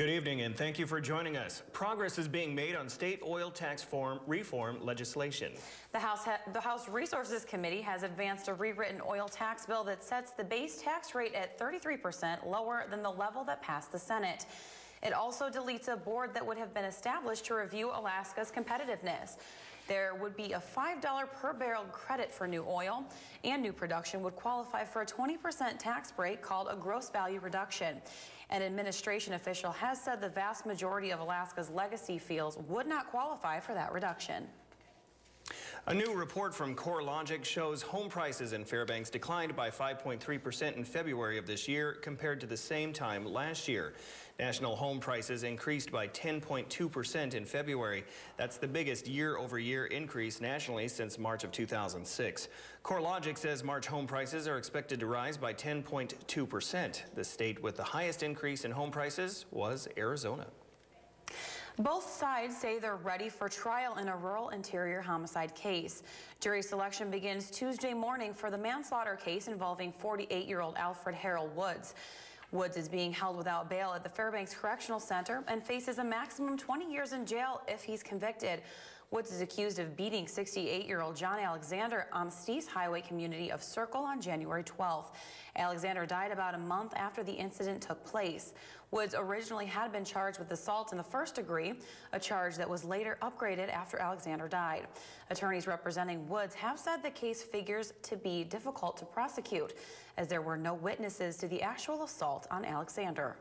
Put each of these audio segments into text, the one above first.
Good evening and thank you for joining us. Progress is being made on state oil tax reform legislation. The House Resources Committee has advanced a rewritten oil tax bill that sets the base tax rate at 33%, lower than the level that passed the Senate. It also deletes a board that would have been established to review Alaska's competitiveness. There would be a $5 per barrel credit for new oil, and new production would qualify for a 20% tax break called a gross value reduction. An administration official has said the vast majority of Alaska's legacy fields would not qualify for that reduction. A new report from CoreLogic shows home prices in Fairbanks declined by 5.3% in February of this year compared to the same time last year. National home prices increased by 10.2% in February. That's the biggest year-over-year increase nationally since March of 2006. CoreLogic says March home prices are expected to rise by 10.2%. The state with the highest increase in home prices was Arizona. Both sides say they're ready for trial in a rural interior homicide case. Jury selection begins Tuesday morning for the manslaughter case involving 48-year-old Alfred Harold Woods. Woods is being held without bail at the Fairbanks Correctional Center and faces a maximum 20 years in jail if he's convicted. Woods is accused of beating 68-year-old John Alexander on the Steese Highway community of Circle on January 12th. Alexander died about a month after the incident took place. Woods originally had been charged with assault in the first degree, a charge that was later upgraded after Alexander died. Attorneys representing Woods have said the case figures to be difficult to prosecute, as there were no witnesses to the actual assault on Alexander.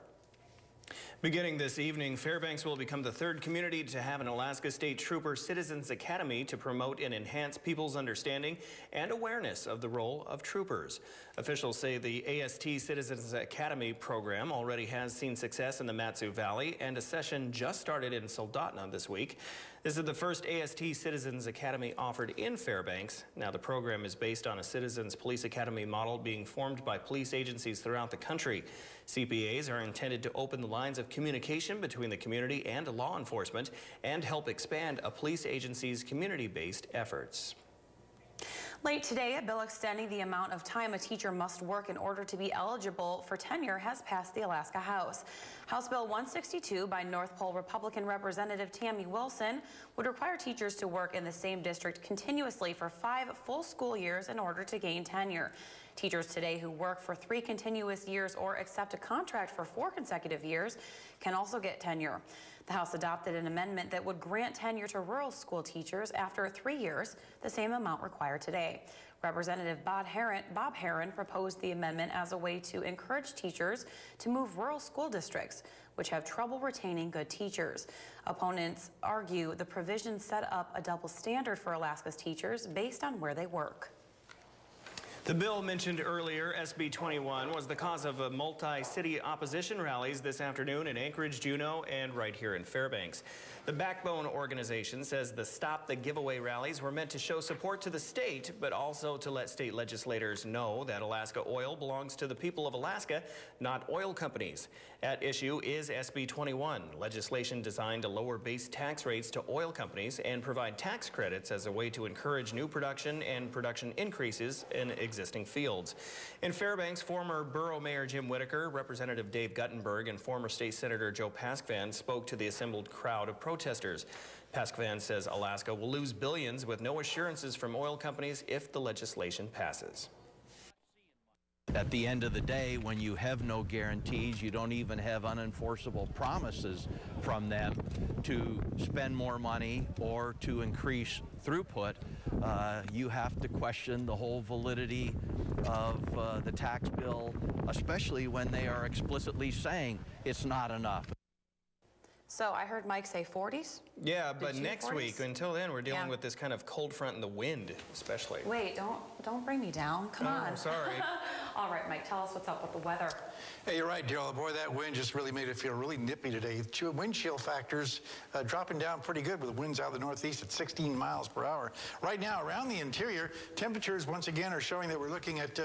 Beginning this evening, Fairbanks will become the third community to have an Alaska State Trooper Citizens Academy to promote and enhance people's understanding and awareness of the role of troopers. Officials say the AST Citizens Academy program already has seen success in the Mat-Su Valley, and a session just started in Soldotna this week. This is the first AST Citizens Academy offered in Fairbanks. Now, the program is based on a Citizens Police Academy model being formed by police agencies throughout the country. CPAs are intended to open the lines of communication between the community and law enforcement and help expand a police agency's community-based efforts. Late today, a bill extending the amount of time a teacher must work in order to be eligible for tenure has passed the Alaska House. House Bill 162 by North Pole Republican Representative Tammy Wilson would require teachers to work in the same district continuously for 5 full school years in order to gain tenure. Teachers today who work for 3 continuous years or accept a contract for 4 consecutive years can also get tenure. The House adopted an amendment that would grant tenure to rural school teachers after 3 years, the same amount required today. Representative Bob Herron proposed the amendment as a way to encourage teachers to move rural school districts, which have trouble retaining good teachers. Opponents argue the provision set up a double standard for Alaska's teachers based on where they work. The bill mentioned earlier, SB 21, was the cause of multi-city opposition rallies this afternoon in Anchorage, Juneau, and right here in Fairbanks. The Backbone organization says the Stop the Giveaway rallies were meant to show support to the state, but also to let state legislators know that Alaska oil belongs to the people of Alaska, not oil companies. At issue is SB 21, legislation designed to lower base tax rates to oil companies and provide tax credits as a way to encourage new production and production increases in existing fields. In Fairbanks, former Borough Mayor Jim Whitaker, Representative Dave Guttenberg, and former State Senator Joe Paskvan spoke to the assembled crowd of protesters. Paskvan says Alaska will lose billions with no assurances from oil companies if the legislation passes. At the end of the day, when you have no guarantees, you don't even have unenforceable promises from them to spend more money or to increase throughput, you have to question the whole validity of the tax bill, especially when they are explicitly saying it's not enough. So I heard Mike say 40s? Yeah, but next week, until then, we're dealing with this kind of cold front and the wind, especially. Wait, don't bring me down. Come on. I'm sorry. All right, Mike, tell us what's up with the weather. Hey, you're right, Daryl. Boy, that wind just really made it feel really nippy today. Wind chill factors dropping down pretty good with the winds out of the northeast at 16 miles per hour. Right now, around the interior, temperatures once again are showing that we're looking at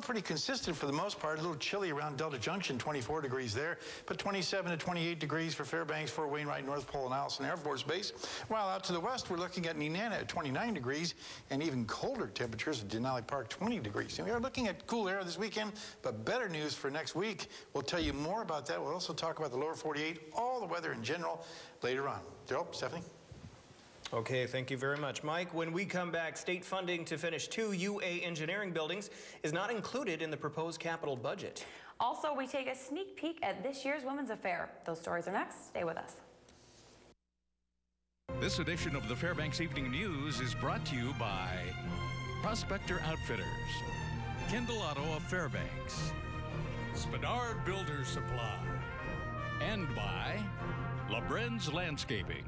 pretty consistent for the most part. A little chilly around Delta Junction, 24 degrees there, but 27 to 28 degrees for Fairbanks, Fort Wainwright, North Pole, and Allison Air Force Base. While out to the west, we're looking at Nenana at 29 degrees and even colder temperatures. to Denali Park, 20 degrees. And we are looking at cool air this weekend, but better news for next week. We'll tell you more about that. We'll also talk about the lower 48, all the weather in general later on. Joe, Stephanie? Okay, thank you very much, Mike. When we come back, state funding to finish 2 UA engineering buildings is not included in the proposed capital budget. Also, we take a sneak peek at this year's Women's Affair. Those stories are next. Stay with us. This edition of the Fbx Evening News is brought to you by Prospector Outfitters, Kendall Auto of Fairbanks, Spadard Builder Supply, and by LeBren's Landscaping.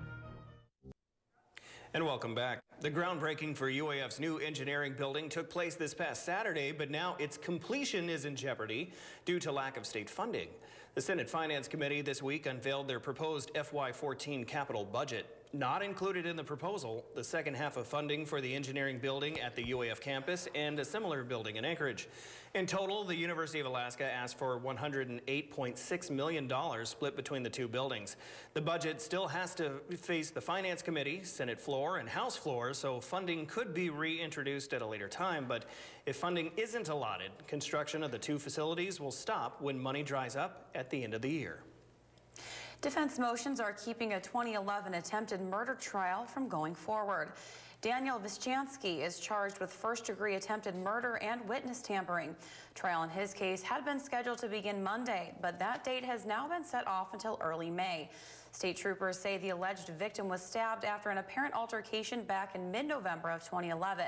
And welcome back. The groundbreaking for UAF's new engineering building took place this past Saturday, but now its completion is in jeopardy due to lack of state funding. The Senate Finance Committee this week unveiled their proposed FY14 capital budget. Not included in the proposal, the second half of funding for the engineering building at the UAF campus and a similar building in Anchorage. In total, the University of Alaska asked for $108.6 million split between the two buildings. The budget still has to face the Finance Committee, Senate floor, and House floor, so funding could be reintroduced at a later time. But if funding isn't allotted, construction of the two facilities will stop when money dries up at the end of the year. Defense motions are keeping a 2011 attempted murder trial from going forward. Daniel Vischansky is charged with first-degree attempted murder and witness tampering. Trial in his case had been scheduled to begin Monday, but that date has now been set off until early May. State troopers say the alleged victim was stabbed after an apparent altercation back in mid-November of 2011.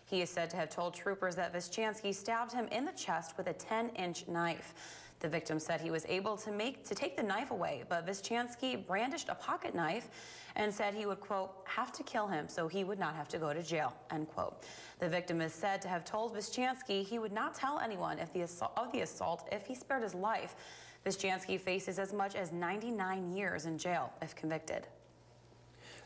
He is said to have told troopers that Vischansky stabbed him in the chest with a 10-inch knife. The victim said he was able to take the knife away, but Vischansky brandished a pocket knife and said he would, quote, have to kill him so he would not have to go to jail, end quote. The victim is said to have told Vischansky he would not tell anyone of the assault if he spared his life. Vischansky faces as much as 99 years in jail if convicted.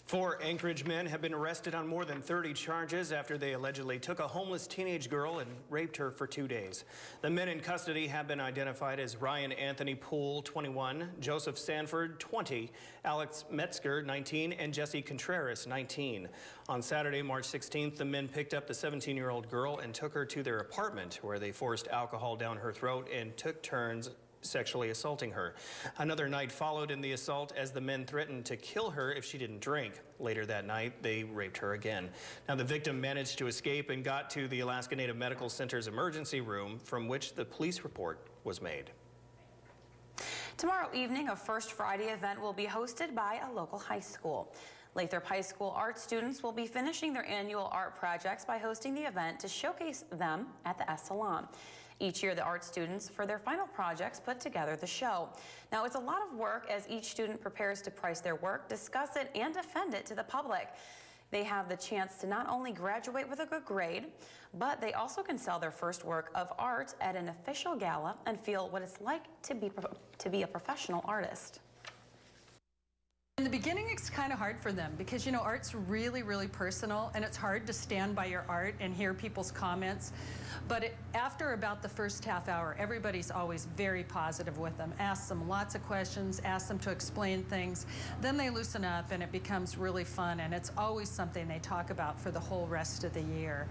4 Anchorage men have been arrested on more than 30 charges after they allegedly took a homeless teenage girl and raped her for 2 days. The men in custody have been identified as Ryan Anthony Poole, 21, Joseph Sanford, 20, Alex Metzger, 19, and Jesse Contreras, 19. On Saturday, March 16th, the men picked up the 17-year-old girl and took her to their apartment, where they forced alcohol down her throat and took turns sexually assaulting her. Another night followed in the assault as the men threatened to kill her if she didn't drink. Later that night, they raped her again. Now, the victim managed to escape and got to the Alaska Native Medical Center's emergency room, from which the police report was made. Tomorrow evening, a First Friday event will be hosted by a local high school. Lathrop High School art students will be finishing their annual art projects by hosting the event to showcase them at the S Salon. Each year, the art students, for their final projects, put together the show. Now, it's a lot of work as each student prepares to price their work, discuss it, and defend it to the public. They have the chance to not only graduate with a good grade, but they also can sell their first work of art at an official gala and feel what it's like to be a professional artist. In the beginning, it's kind of hard for them because, you know, art's really, really personal, and it's hard to stand by your art and hear people's comments. But after about the first half hour, everybody's always very positive with them. Ask them lots of questions, ask them to explain things. Then they loosen up and it becomes really fun, and it's always something they talk about for the whole rest of the year.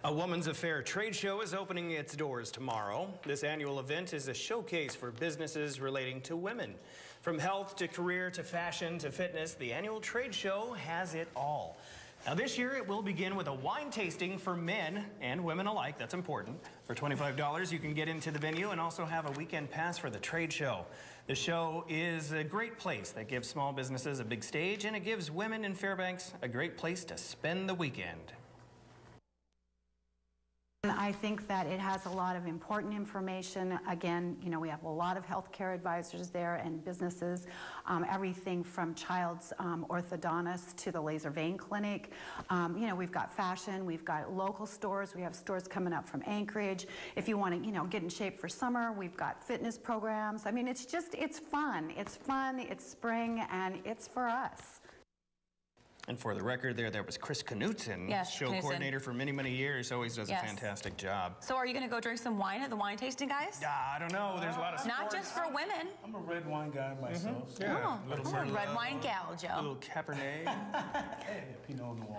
A Women's Affair trade show is opening its doors tomorrow. This annual event is a showcase for businesses relating to women. From health to career to fashion to fitness, the annual trade show has it all. Now this year it will begin with a wine tasting for men and women alike. That's important. For $25, you can get into the venue and also have a weekend pass for the trade show. The show is a great place that gives small businesses a big stage, and it gives women in Fairbanks a great place to spend the weekend. I think that it has a lot of important information. Again, you know, we have a lot of healthcare advisors there and businesses, everything from child's orthodontist to the laser vein clinic. You know, we've got fashion, we've got local stores, we have stores coming up from Anchorage. If you want to, you know, get in shape for summer, we've got fitness programs. I mean, it's just, it's fun, it's spring, and it's for us. And for the record, there was Chris Knutson, yes, show coordinator for many, many years. Always does a fantastic job. So are you going to go drink some wine at the wine tasting, guys? I don't know. There's a lot of sports. Not just for women. I'm a red wine guy myself. So Yeah. Oh, little red wine gal, Joe. A little Cabernet. Hey, Pinot Noir.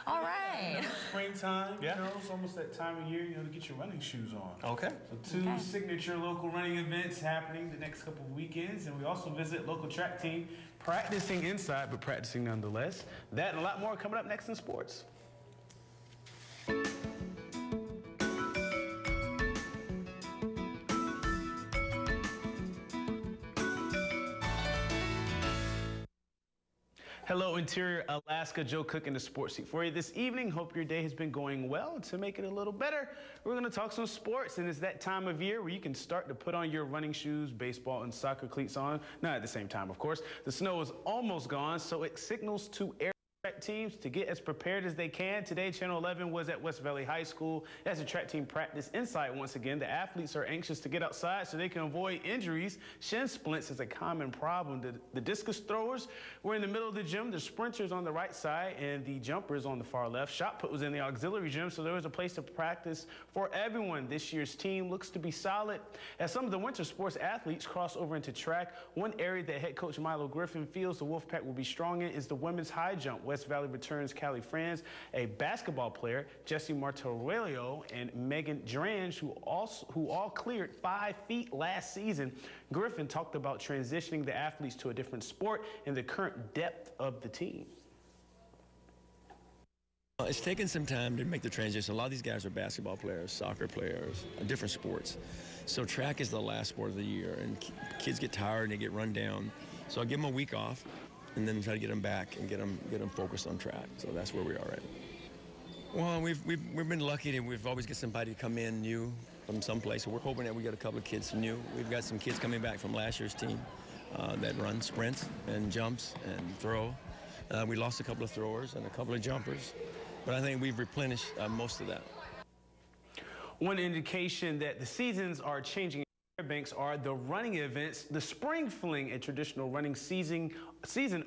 All right. Springtime, Yeah. you know, it's almost that time of year, you know, to get your running shoes on. Okay. So two signature local running events happening the next couple of weekends, and we also visit local track team practicing inside, but practicing nonetheless. That and a lot more coming up next in sports. Hello, Interior Alaska. Joe Cook in the sports seat for you this evening. Hope your day has been going well. To make it a little better, we're going to talk some sports, and it's that time of year where you can start to put on your running shoes, baseball, and soccer cleats on. Not at the same time, of course. The snow is almost gone, so it signals to air track teams to get as prepared as they can. Today, Channel 11 was at West Valley High School as the track team practiced inside once again. The athletes are anxious to get outside so they can avoid injuries. Shin splints is a common problem. The discus throwers were in the middle of the gym, the sprinters on the right side, and the jumpers on the far left. Shot put was in the auxiliary gym, so there was a place to practice for everyone. This year's team looks to be solid. As some of the winter sports athletes cross over into track, one area that head coach Milo Griffin feels the Wolfpack will be strong in is the women's high jump. West Valley returns Callie Franz, a basketball player, Jessie Martorello, and Megan Drange, who all cleared 5 feet last season. Griffin talked about transitioning the athletes to a different sport and the current depth of the team. It's taken some time to make the transition. A lot of these guys are basketball players, soccer players, different sports. So track is the last sport of the year, and kids get tired and they get run down. So I give them a week off, and then try to get them back and get them focused on track. So that's where we are right now. Well, we've been lucky that we've always get somebody to come in new from someplace. So we're hoping that we get a couple of kids new. We've got some kids coming back from last year's team that run sprints and jumps and throw. We lost a couple of throwers and a couple of jumpers, but I think we've replenished most of that. One indication that the seasons are changing in Fairbanks are the running events. The Spring Fling, a traditional running season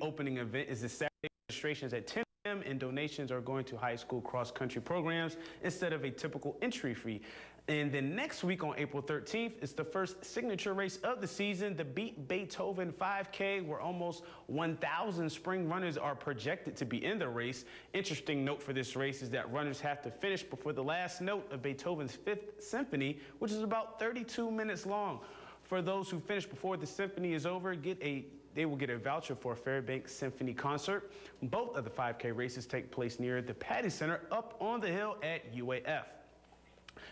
opening event, is the Saturday. Registrations at 10 a.m. and donations are going to high school cross-country programs instead of a typical entry fee. And then next week on April 13th is the first signature race of the season, the Beat Beethoven 5K, where almost 1,000 spring runners are projected to be in the race. Interesting note for this race is that runners have to finish before the last note of Beethoven's 5th Symphony, which is about 32 minutes long. For those who finish before the symphony is over, they will get a voucher for a Fairbanks Symphony concert. Both of the 5K races take place near the Patty Center up on the hill at UAF.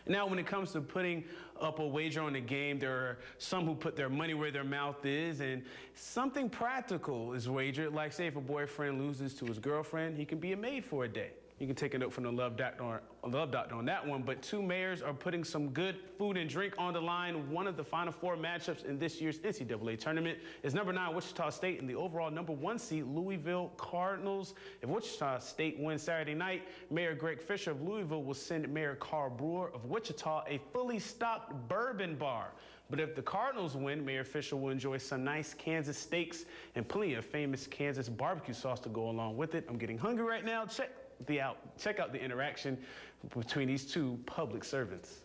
Now, when it comes to putting up a wager on the game, there are some who put their money where their mouth is, and something practical is wagered. Like, say, if a boyfriend loses to his girlfriend, he can be a maid for a day. You can take a note from the Love Doctor on that one. But two mayors are putting some good food and drink on the line. One of the Final Four matchups in this year's NCAA tournament is number 9 Wichita State and the overall number 1 seed Louisville Cardinals. If Wichita State wins Saturday night, Mayor Greg Fisher of Louisville will send Mayor Carl Brewer of Wichita a fully stocked bourbon bar. But if the Cardinals win, Mayor Fisher will enjoy some nice Kansas steaks and plenty of famous Kansas barbecue sauce to go along with it. I'm getting hungry right now. Check out the interaction between these two public servants.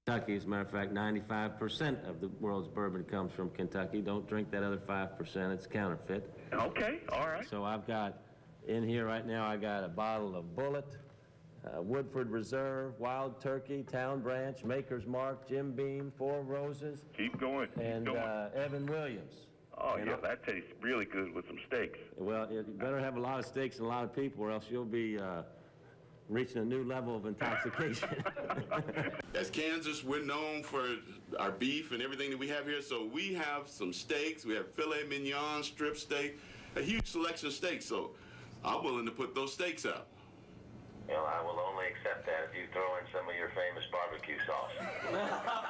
Kentucky, as a matter of fact, 95% of the world's bourbon comes from Kentucky. Don't drink that other 5%. It's counterfeit. Okay, all right. So I've got, in here right now, I got a bottle of Bullet, Woodford Reserve, Wild Turkey, Town Branch, Maker's Mark, Jim Beam, Four Roses. Keep going. And Evan Williams. Oh, yeah, that tastes really good with some steaks. Well, you better have a lot of steaks and a lot of people, or else you'll be reaching a new level of intoxication. As Kansas, we're known for our beef and everything that we have here, so we have some steaks. We have filet mignon, strip steak, a huge selection of steaks, so I'm willing to put those steaks out. Well, I will only accept that if you throw in some of your famous barbecue sauce.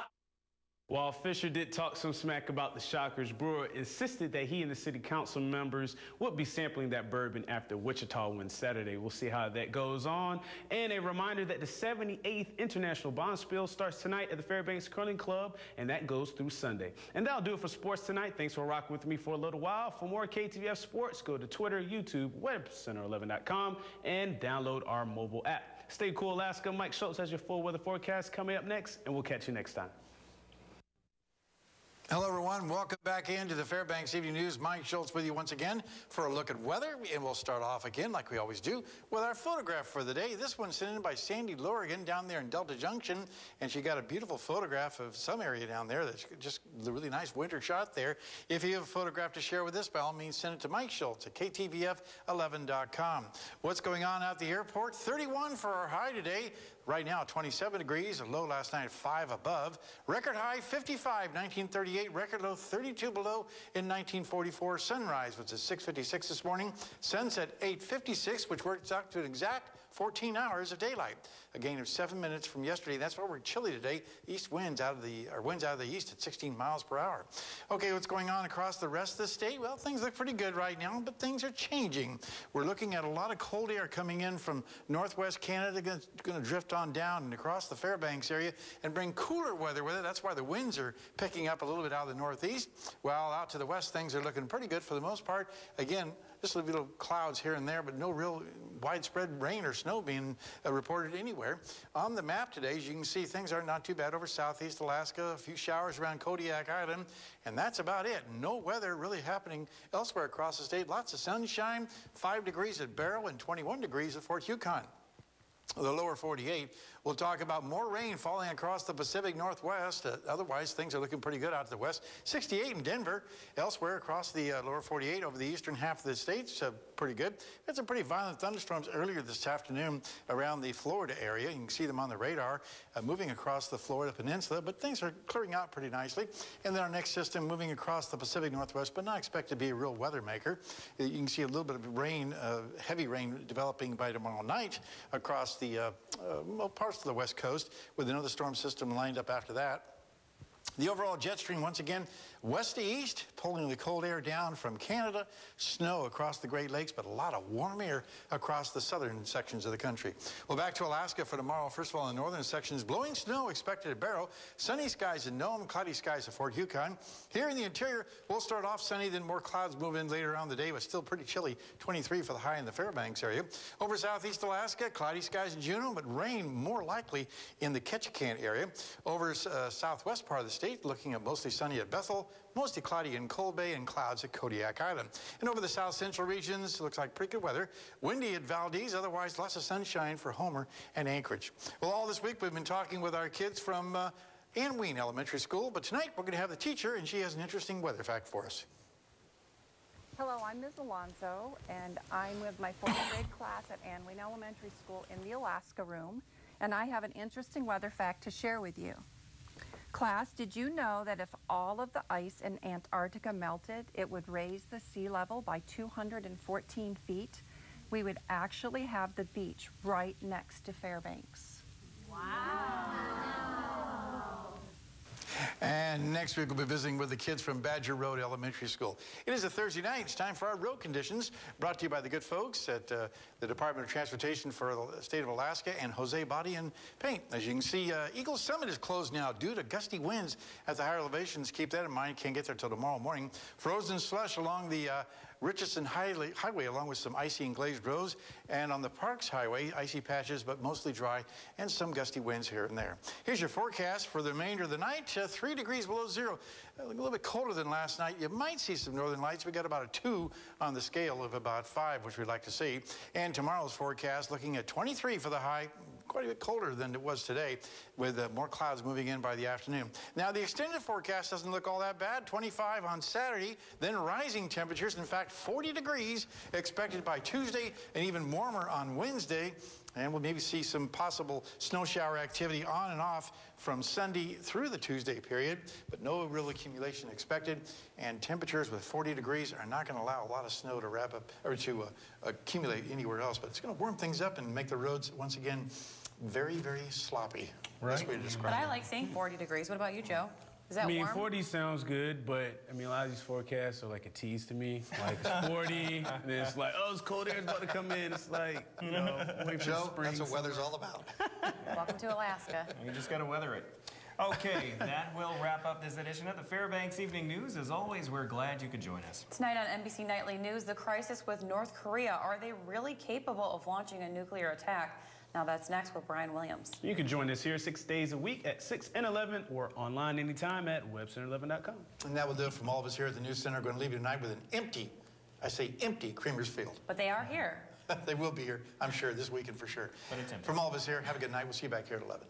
While Fisher did talk some smack about the Shockers, Brewer insisted that he and the city council members would be sampling that bourbon after Wichita wins Saturday. We'll see how that goes on. And a reminder that the 78th International Bonspiel starts tonight at the Fairbanks Curling Club, and that goes through Sunday. And that'll do it for sports tonight. Thanks for rocking with me for a little while. For more KTVF Sports, go to Twitter, YouTube, webcenter11.com, and download our mobile app. Stay cool, Alaska. Mike Schultz has your full weather forecast coming up next, and we'll catch you next time. Hello, everyone. Welcome back into the Fairbanks Evening News. Mike Schultz with you once again for a look at weather. And we'll start off again, like we always do, with our photograph for the day. This one's sent in by Sandy Lorigan down there in Delta Junction. And she got a beautiful photograph of some area down there that's just a really nice winter shot there. If you have a photograph to share with us, by all means, send it to Mike Schultz at KTVF11.com. What's going on at the airport? 31 for our high today. Right now, 27 degrees, a low last night, 5 above. Record high, 55, 1938. Record low, 32 below in 1944. Sunrise was at 6:56 this morning. Sunset, 8:56, which works out to an exact 14 hours of daylight. A gain of 7 minutes from yesterday. That's why we're chilly today. Winds out of the east at 16 miles per hour. Okay, what's going on across the rest of the state? Well, things look pretty good right now, but things are changing. We're looking at a lot of cold air coming in from northwest Canada, going to drift on down and across the Fairbanks area and bring cooler weather with it. That's why the winds are picking up a little bit out of the northeast. While out to the west, things are looking pretty good for the most part. Again, just little clouds here and there, but no real widespread rain or snow being reported anywhere. On the map today, as you can see, things are not too bad over southeast Alaska, a few showers around Kodiak Island, and that's about it. No weather really happening elsewhere across the state. Lots of sunshine, 5 degrees at Barrow and 21 degrees at Fort Yukon. The lower 48, we'll talk about more rain falling across the Pacific Northwest. Otherwise, things are looking pretty good out to the west. 68 in Denver. Elsewhere across the lower 48 over the eastern half of the states, pretty good. Had some pretty violent thunderstorms earlier this afternoon around the Florida area. You can see them on the radar moving across the Florida peninsula, but things are clearing out pretty nicely. And then our next system moving across the Pacific Northwest, but not expected to be a real weather maker. You can see a little bit of rain, heavy rain developing by tomorrow night across the parts of the west coast, with another storm system lined up after that. The overall jet stream, once again, west to east, pulling the cold air down from Canada, snow across the Great Lakes, but a lot of warm air across the southern sections of the country. Well, back to Alaska for tomorrow. First of all, in the northern sections, blowing snow expected at Barrow, sunny skies at Nome, cloudy skies at Fort Yukon. Here in the interior, we'll start off sunny, then more clouds move in later on the day, but still pretty chilly, 23 for the high in the Fairbanks area. Over southeast Alaska, cloudy skies in Juneau, but rain more likely in the Ketchikan area. Over southwest part of the state, looking at mostly sunny at Bethel, mostly cloudy in Cold Bay, and clouds at Kodiak Island. And over the south central regions, looks like pretty good weather. Windy at Valdez, otherwise lots of sunshine for Homer and Anchorage. Well, all this week we've been talking with our kids from Ann Wien Elementary School, but tonight we're going to have the teacher, and she has an interesting weather fact for us. Hello, I'm Ms. Alonso, and I'm with my 4th grade class at Ann Wien Elementary School in the Alaska room, and I have an interesting weather fact to share with you. Class, did you know that if all of the ice in Antarctica melted, it would raise the sea level by 214 feet? We would actually have the beach right next to Fairbanks. Wow. And next week we'll be visiting with the kids from Badger Road Elementary School. It is a Thursday night. It's time for our road conditions, brought to you by the good folks at the Department of Transportation for the state of Alaska and Jose Body and Paint. As you can see, Eagle Summit is closed now due to gusty winds at the higher elevations. Keep that in mind. Can't get there till tomorrow morning. Frozen slush along the Richardson Highway, along with some icy and glazed roads, and on the Parks Highway, icy patches, but mostly dry, and some gusty winds here and there. Here's your forecast for the remainder of the night. 3 degrees below zero, a little bit colder than last night. You might see some northern lights. We got about a 2 on the scale of about 5, which we'd like to see. And tomorrow's forecast looking at 23 for the high, quite a bit colder than it was today, with more clouds moving in by the afternoon. Now, the extended forecast doesn't look all that bad. 25 on Saturday, then rising temperatures. In fact, 40 degrees expected by Tuesday, and even warmer on Wednesday. And we'll maybe see some possible snow shower activity on and off from Sunday through the Tuesday period, but no real accumulation expected. And temperatures with 40 degrees are not going to allow a lot of snow to wrap up or to accumulate anywhere else. But it's going to warm things up and make the roads once again very, very sloppy. Right. Best way to describe But it. I like saying 40 degrees. What about you, Joe? Is that warm? 40 sounds good, but I mean, a lot of these forecasts are like a tease to me. Like it's 40, and then it's like, oh, it's cold air is about to come in. It's like, you know, wait for Joe, spring. that's what weather's all about. Welcome to Alaska. You just got to weather it. Okay, that will wrap up this edition of the Fairbanks Evening News. As always, we're glad you could join us. Tonight on NBC Nightly News, the crisis with North Korea. Are they really capable of launching a nuclear attack? Now that's next with Brian Williams. You can join us here 6 days a week at 6 and 11 or online anytime at webcenter11.com. And that will do it from all of us here at the News Center. We're going to leave you tonight with an empty, I say empty, Creamers Field. But they are here. They will be here, I'm sure, this weekend for sure. But it's empty. From all of us here, have a good night. We'll see you back here at 11.